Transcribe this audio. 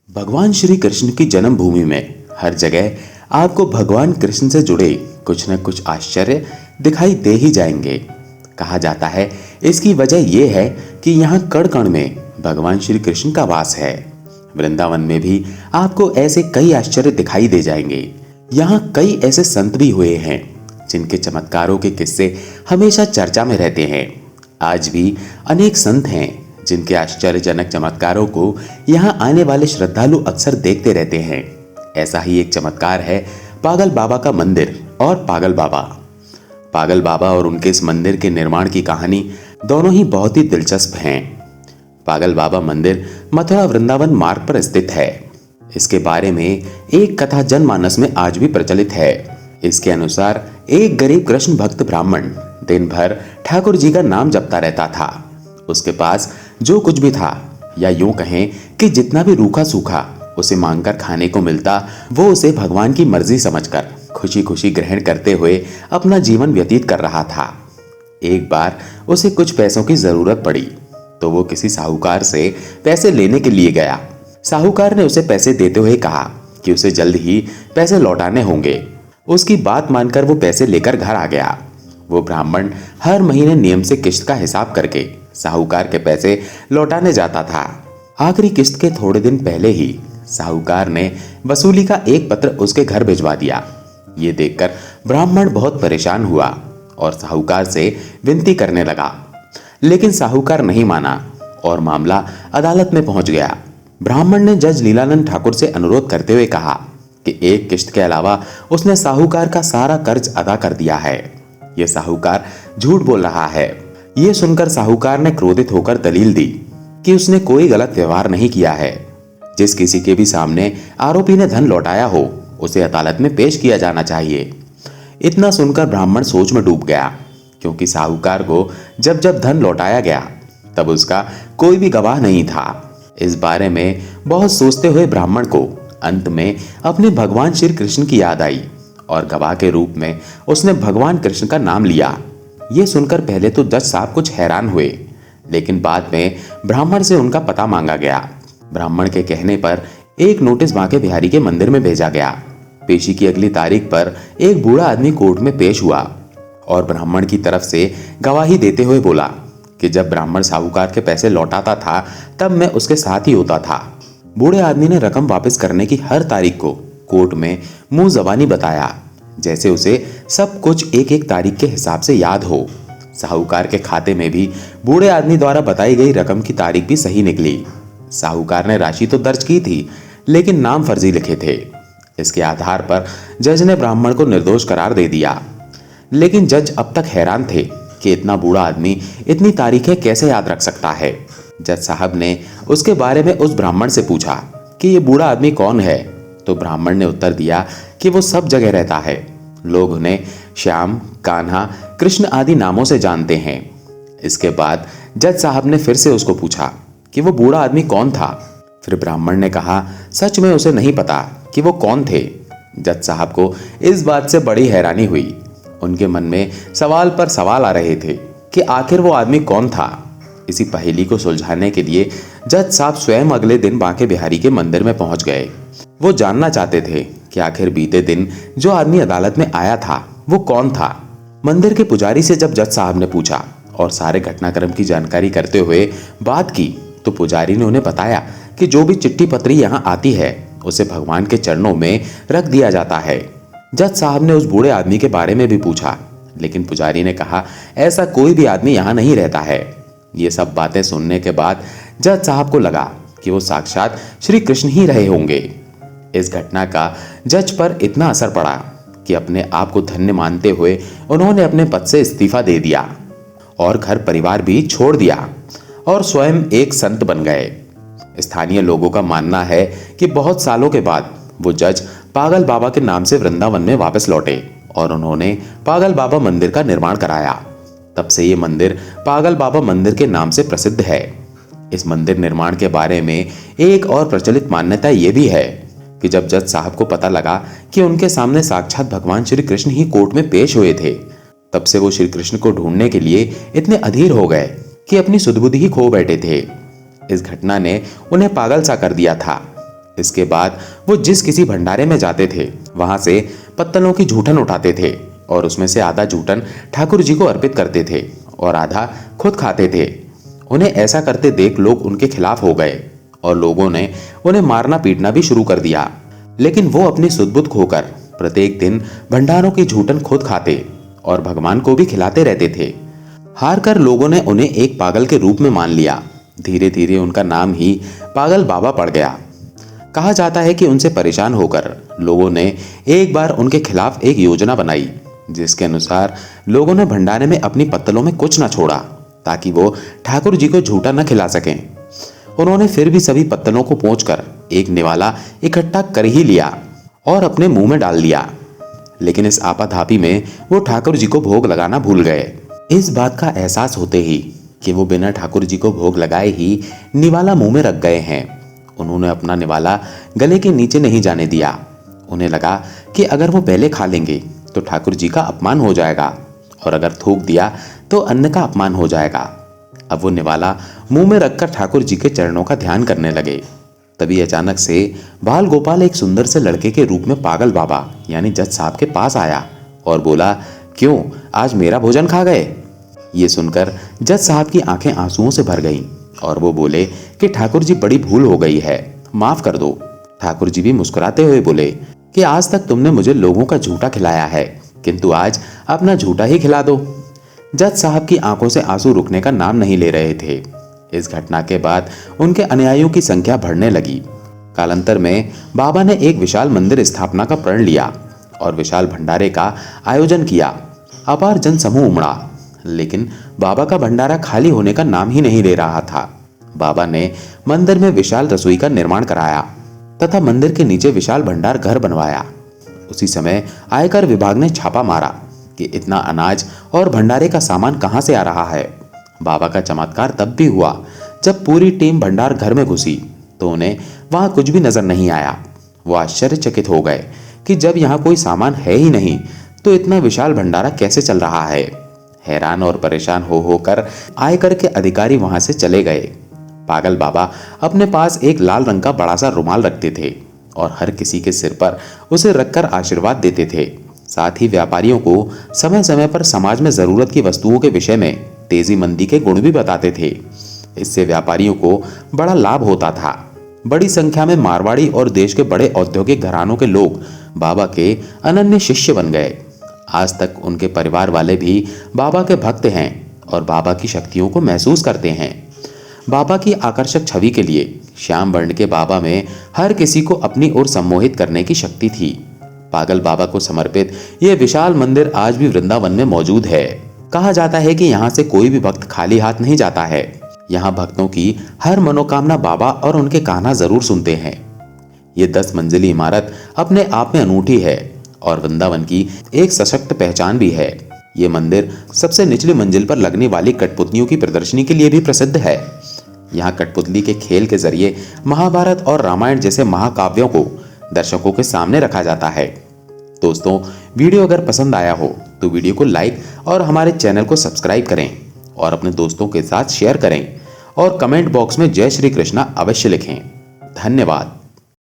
भगवान श्री कृष्ण की जन्मभूमि में हर जगह आपको भगवान कृष्ण से जुड़े कुछ न कुछ आश्चर्य दिखाई दे ही जाएंगे। कहा जाता है इसकी वजह यह है कि यहाँ कण कण में भगवान श्री कृष्ण का वास है। वृंदावन में भी आपको ऐसे कई आश्चर्य दिखाई दे जाएंगे। यहाँ कई ऐसे संत भी हुए हैं जिनके चमत्कारों के किस्से हमेशा चर्चा में रहते हैं। आज भी अनेक संत हैं जिनके आश्चर्यजनक चमत्कारों को यहाँ आने वाले श्रद्धालु अक्सर देखते रहते हैं। ऐसा ही एक चमत्कार है पागल बाबा का मंदिर और पागल बाबा। पागल बाबा और उनके इस मंदिर के निर्माण की कहानी दोनों ही बहुत ही दिलचस्प हैं। पागल बाबा मंदिर मथुरा वृंदावन मार्ग पर स्थित है। इसके बारे में एक कथा जनमानस में आज भी प्रचलित है। इसके अनुसार एक गरीब कृष्ण भक्त ब्राह्मण दिन भर ठाकुर जी का नाम जपता रहता था। उसके पास जो कुछ भी था, या यूं कहें कि जितना भी रूखा सूखा उसे मांगकर खाने को मिलता, वो उसे भगवान की मर्जी समझकर खुशी खुशी ग्रहण करते हुए अपना जीवन व्यतीत कर रहा था। एक बार उसे कुछ पैसों की जरूरत पड़ी तो वो किसी साहूकार से पैसे लेने के लिए गया। साहूकार ने उसे पैसे देते हुए कहा कि उसे जल्द ही पैसे लौटाने होंगे। उसकी बात मानकर वो पैसे लेकर घर आ गया। वो ब्राह्मण हर महीने नियम से किश्त का हिसाब करके साहूकार के पैसे लौटाने जाता था। आखिरी किश्त के थोड़े दिन पहले ही साहूकार ने वसूली का एक पत्र उसके घर भिजवा दिया। ये देखकर ब्राह्मण बहुत परेशान हुआ और साहूकार से विनती करने लगा, लेकिन साहूकार नहीं माना और मामला अदालत में पहुंच गया। ब्राह्मण ने जज लीलानंद ठाकुर से अनुरोध करते हुए कहा कि एक किश्त के अलावा उसने साहूकार का सारा कर्ज अदा कर दिया है। यह साहूकार झूठ बोल रहा है। यह सुनकर साहूकार ने क्रोधित होकर दलील दी कि उसने कोई गलत व्यवहार नहीं किया है। जिस किसी के भी सामने आरोपी ने धन लौटाया हो उसे अदालत में पेश किया जाना चाहिए। इतना सुनकर ब्राह्मण सोच में डूब गया, क्योंकि साहूकार को जब जब धन लौटाया गया तब उसका कोई भी गवाह नहीं था। इस बारे में बहुत सोचते हुए ब्राह्मण को अंत में अपने भगवान श्री कृष्ण की याद आई और गवाह के रूप में उसने भगवान कृष्ण का नाम लिया। यह सुनकर पहले तो जज साहब कुछ हैरान हुए, लेकिन बाद में ब्राह्मण से उनका पता मांगा गया। ब्राह्मण के कहने पर एक नोटिस बांके बिहारी के मंदिर में भेजा गया। पेशी की अगली तारीख पर एक बूढ़ा आदमी कोर्ट में पेश हुआ और ब्राह्मण की तरफ से गवाही देते हुए बोला कि जब ब्राह्मण साहूकार के पैसे लौटाता था तब मैं उसके साथ ही होता था। बूढ़े आदमी ने रकम वापस करने की हर तारीख को कोर्ट में मुंह जबानी बताया, जैसे उसे सब कुछ एक एक तारीख के हिसाब से याद हो। साहूकार के खाते में भी बूढ़े आदमी द्वारा बताई गई रकम की तारीख भी सही निकली। साहूकार ने राशि तो दर्ज की थी, लेकिन नाम फर्जी लिखे थे। इसके आधार पर जज ने ब्राह्मण को निर्दोष करार दे दिया। लेकिन जज अब तक हैरान थे कि इतना बूढ़ा आदमी इतनी तारीखें कैसे याद रख सकता है। जज साहब ने उसके बारे में उस ब्राह्मण से पूछा कि ये बूढ़ा आदमी कौन है, तो ब्राह्मण ने उत्तर दिया कि वो सब जगह रहता है। लोग उन्हें श्याम, कान्हा, कृष्ण आदि नामों से जानते हैं। इसके बाद जज साहब ने फिर से उसको पूछा कि वो बूढ़ा आदमी कौन था। फिर ब्राह्मण ने कहा सच में उसे नहीं पता कि वो कौन थे। जज साहब को इस बात से बड़ी हैरानी हुई। उनके मन में सवाल पर सवाल आ रहे थे कि आखिर वो आदमी कौन था। इसी पहेली को सुलझाने के लिए जज साहब स्वयं अगले दिन बांके बिहारी के मंदिर में पहुंच गए। वो जानना चाहते थे कि आखिर बीते दिन जो आदमी अदालत में आया था वो कौन था। मंदिर के पुजारी से जब जज साहब ने पूछा और सारे घटनाक्रम की जानकारी करते हुए बात की, तो पुजारी ने उन्हें बताया कि जो भी चिट्ठी पत्री यहाँ आती है उसे भगवान के चरणों में रख दिया जाता है। जज साहब ने उस बूढ़े आदमी के बारे में भी पूछा, लेकिन पुजारी ने कहा ऐसा कोई भी आदमी यहाँ नहीं रहता है। ये सब बातें सुनने के बाद जज साहब को लगा कि वो साक्षात श्री कृष्ण ही रहे होंगे। इस घटना का जज पर इतना असर पड़ा कि अपने आप को धन्य मानते हुए उन्होंने अपने पद से इस्तीफा दे दिया और घर परिवार भी छोड़ दिया और स्वयं एक संत बन गए। स्थानीय लोगों का मानना है कि बहुत सालों के बाद वो जज पागल बाबा के नाम से वृंदावन में वापस लौटे और उन्होंने पागल बाबा मंदिर का निर्माण कराया। तब से ये मंदिर पागल बाबा मंदिर के नाम से प्रसिद्ध है। इस मंदिर निर्माण के बारे में एक और प्रचलित मान्यता ये भी है कि जब जज साहब को पता लगा कि उनके सामने साक्षात भगवान श्री कृष्ण ही कोर्ट में पेश हुए थे, तब से वो श्री कृष्ण को ढूंढने के लिए इतने अधीर हो गए कि अपनी सुध बुद्धि ही खो बैठे थे। इस घटना ने उन्हें पागल सा कर दिया था। इसके बाद वो जिस किसी भंडारे में जाते थे वहां से पत्तलों की जूठन उठाते थे और उसमें से आधा जूठन ठाकुर जी को अर्पित करते थे और आधा खुद खाते थे। उन्हें ऐसा करते देख लोग उनके खिलाफ हो गए और लोगों ने उन्हें मारना पीटना भी शुरू कर दिया। लेकिन वो अपनी सुध-बुध खोकर प्रत्येक दिन भंडारों की जूठन खुद खाते और भगवान को भी खिलाते रहते थे। हार कर लोगों ने उन्हें एक पागल के रूप में मान लिया। धीरे धीरे उनका नाम ही पागल बाबा पड़ गया। कहा जाता है कि उनसे परेशान होकर लोगों ने एक बार उनके खिलाफ एक योजना बनाई, जिसके अनुसार लोगों ने भंडारे में अपनी पत्तलों में कुछ न छोड़ा ताकि वो ठाकुर जी को झूठा न खिला सकें। उन्होंने फिर भी सभी पत्तलों को पोंछकर एक निवाला इकट्ठा कर ही लिया और अपने मुंह में डाल दिया। लेकिन इस आपाधापी में वो ठाकुर जी को भोग लगाना भूल गए। इस बात का एहसास होते ही कि वो बिना ठाकुर जी को भोग लगाए ही निवाला मुंह में रख गए हैं, उन्होंने अपना निवाला गले के नीचे नहीं जाने दिया। उन्हें लगा कि अगर वो पहले खा लेंगे तो ठाकुर जी का अपमान हो जाएगा और अगर थूक दिया तो अन्न का अपमान हो जाएगा। अब वो निवाला मुंह में रखकर ठाकुर जी के चरणों का ध्यान करने लगे। तभी अचानक से बाल गोपाल एक सुंदर से लड़के के रूप में पागल बाबा यानी जज साहब के पास आया और बोला, क्यों आज मेरा भोजन खा गए? ये सुनकर जज साहब की आंखें आंसुओं से भर गईं और वो बोले कि ठाकुर जी बड़ी भूल हो गई है, माफ कर दो। ठाकुर जी भी मुस्कुराते हुए बोले कि आज तक तुमने मुझे लोगों का झूठा खिलाया है, किंतु आज अपना झूठा ही खिला दो। जज साहब की आंखों से आंसू रुकने का नाम नहीं ले रहे थे। इस घटना के बाद उनके अनुयायियों की संख्या बढ़ने लगी। कालांतर में बाबा ने एक विशाल मंदिर स्थापना का प्रण लिया और विशाल भंडारे का आयोजन किया। अपार जन समूह उमड़ा, लेकिन बाबा का भंडारा खाली होने का नाम ही नहीं ले रहा था। बाबा ने मंदिर में विशाल रसोई का निर्माण कराया तथा मंदिर के नीचे विशाल भंडार घर बनवाया। उसी समय आयकर विभाग ने छापा मारा कि इतना अनाज और भंडारे का सामान कहां से आ रहा है। बाबा का चमत्कार तब भी हुआ जब पूरी टीम भंडार घर में घुसी तो उन्हें वहां कुछ भी नजर नहीं आया। वो आश्चर्यचकित हो गए कि जब यहाँ कोई सामान है ही नहीं तो इतना विशाल भंडारा कैसे चल रहा है। हैरान और परेशान हो होकर आयकर के अधिकारी वहां से चले गए। पागल बाबा अपने पास एक लाल रंग का बड़ा सा रुमाल रखते थे और हर किसी के सिर पर उसे रखकर आशीर्वाद देते थे। साथ ही व्यापारियों को समय समय पर समाज में जरूरत की वस्तुओं के विषय में तेजी मंदी के गुण भी बताते थे। इससे व्यापारियों को बड़ा लाभ होता था। बड़ी संख्या में मारवाड़ी और देश के बड़े औद्योगिक घरानों के लोग बाबा के अनन्य शिष्य बन गए। आज तक उनके परिवार वाले भी बाबा के भक्त हैं और बाबा की शक्तियों को महसूस करते हैं। बाबा की आकर्षक छवि के लिए श्याम वर्ण के बाबा में हर किसी को अपनी ओर सम्मोहित करने की शक्ति थी। पागल बाबा को समर्पित यह विशाल मंदिर आज भी वृंदावन में मौजूद है। कहा जाता है कि यहाँ से कोई भी भक्त खाली हाथ नहीं जाता है। यहाँ भक्तों की हर मनोकामना बाबा और उनके कान्हा जरूर सुनते हैं। ये 10 मंजिली इमारत अपने आप में अनूठी है और वृंदावन की एक सशक्त पहचान भी है। ये मंदिर सबसे निचली मंजिल पर लगने वाली कठपुतलियों की प्रदर्शनी के लिए भी प्रसिद्ध है। यहाँ कठपुतली के खेल के जरिए महाभारत और रामायण जैसे महाकाव्यों को दर्शकों के सामने रखा जाता है। दोस्तों, वीडियो अगर पसंद आया हो तो वीडियो को लाइक और हमारे चैनल को सब्सक्राइब करें और अपने दोस्तों के साथ शेयर करें और कमेंट बॉक्स में जय श्री कृष्णा अवश्य लिखें। धन्यवाद।